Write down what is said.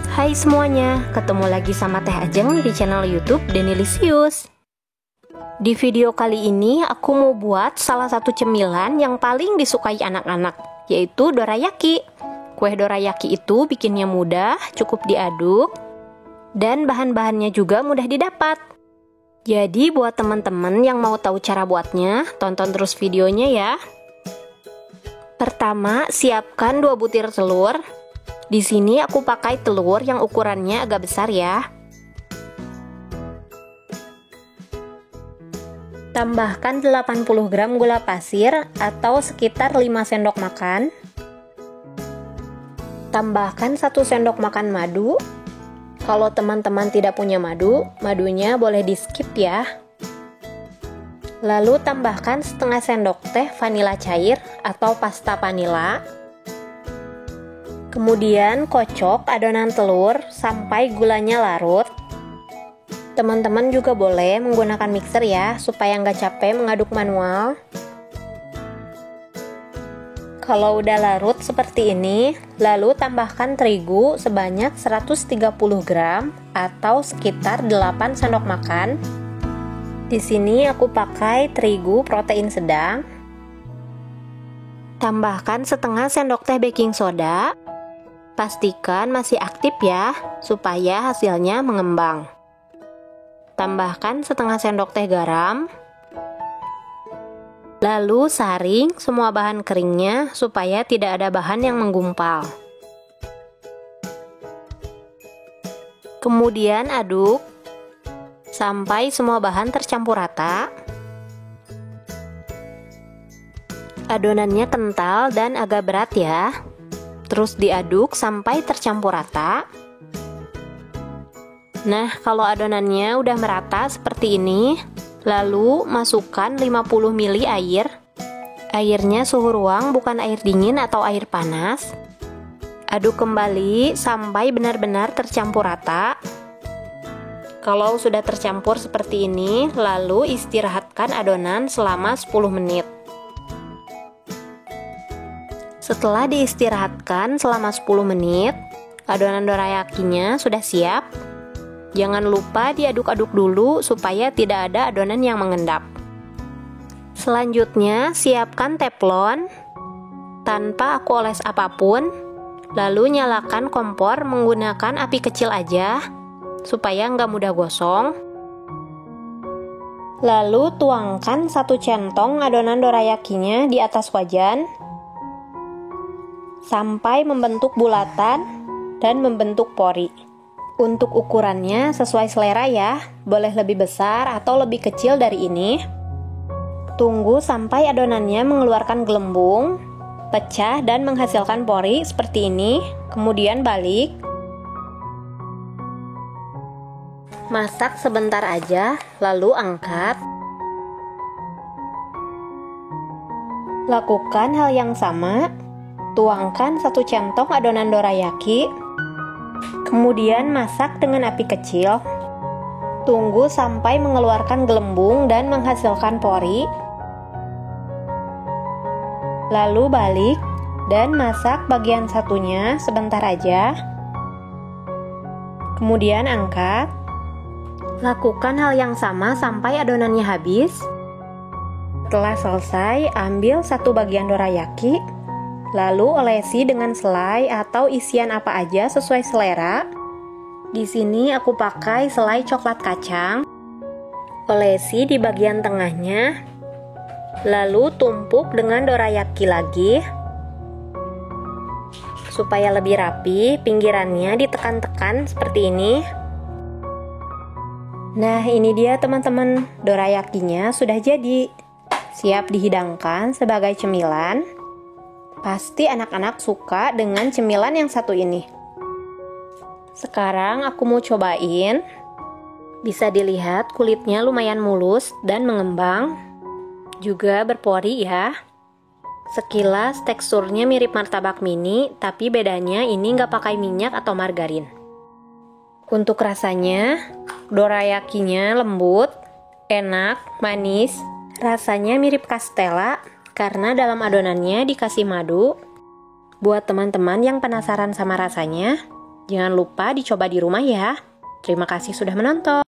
Hai semuanya, ketemu lagi sama Teh Ajeng di channel YouTube Denilisius. Di video kali ini aku mau buat salah satu cemilan yang paling disukai anak-anak, yaitu dorayaki. Kue dorayaki itu bikinnya mudah, cukup diaduk, dan bahan-bahannya juga mudah didapat. Jadi buat teman-teman yang mau tahu cara buatnya, tonton terus videonya ya. Pertama, siapkan 2 butir telur. Di sini aku pakai telur yang ukurannya agak besar ya. Tambahkan 80 gram gula pasir atau sekitar 5 sendok makan. Tambahkan 1 sendok makan madu. Kalau teman-teman tidak punya madu, madunya boleh di skip ya. Lalu tambahkan setengah sendok teh vanila cair atau pasta vanila. Kemudian kocok adonan telur sampai gulanya larut. Teman-teman juga boleh menggunakan mixer ya, supaya nggak capek mengaduk manual. Kalau udah larut seperti ini, lalu tambahkan terigu sebanyak 130 gram atau sekitar 8 sendok makan. Di sini aku pakai terigu protein sedang. Tambahkan setengah sendok teh baking soda. Pastikan masih aktif ya, supaya hasilnya mengembang. Tambahkan setengah sendok teh garam. Lalu saring semua bahan keringnya supaya tidak ada bahan yang menggumpal. Kemudian aduk sampai semua bahan tercampur rata. Adonannya kental dan agak berat ya. Terus diaduk sampai tercampur rata. Nah, kalau adonannya udah merata seperti ini, lalu masukkan 50 ml air. Airnya suhu ruang, bukan air dingin atau air panas. Aduk kembali sampai benar-benar tercampur rata. Kalau sudah tercampur seperti ini, lalu istirahatkan adonan selama 10 menit. Setelah diistirahatkan selama 10 menit, adonan dorayakinya sudah siap. Jangan lupa diaduk-aduk dulu supaya tidak ada adonan yang mengendap. Selanjutnya, siapkan teflon tanpa aku oles apapun. Lalu nyalakan kompor menggunakan api kecil aja, supaya nggak mudah gosong. Lalu tuangkan 1 centong adonan dorayakinya di atas wajan sampai membentuk bulatan dan membentuk pori. Untuk ukurannya sesuai selera ya, boleh lebih besar atau lebih kecil dari ini. Tunggu sampai adonannya mengeluarkan gelembung, pecah dan menghasilkan pori seperti ini, kemudian balik. Masak sebentar aja, lalu angkat. Lakukan hal yang sama. Tuangkan 1 centong adonan dorayaki, kemudian masak dengan api kecil. Tunggu sampai mengeluarkan gelembung dan menghasilkan pori. Lalu balik dan masak bagian satunya sebentar aja. Kemudian angkat. Lakukan hal yang sama sampai adonannya habis. Setelah selesai, ambil 1 bagian dorayaki. Lalu olesi dengan selai atau isian apa aja sesuai selera. Di sini aku pakai selai coklat kacang. Olesi di bagian tengahnya. Lalu tumpuk dengan dorayaki lagi. Supaya lebih rapi, pinggirannya ditekan-tekan seperti ini. Nah, ini dia teman-teman, dorayakinya sudah jadi. Siap dihidangkan sebagai cemilan. Pasti anak-anak suka dengan cemilan yang satu ini. Sekarang aku mau cobain. Bisa dilihat kulitnya lumayan mulus dan mengembang. Juga berpori ya. Sekilas teksturnya mirip martabak mini, tapi bedanya ini nggak pakai minyak atau margarin. Untuk rasanya, dorayakinya lembut, enak, manis. Rasanya mirip kastela, karena dalam adonannya dikasih madu. Buat teman-teman yang penasaran sama rasanya, Jangan lupa dicoba di rumah ya. Terima kasih sudah menonton.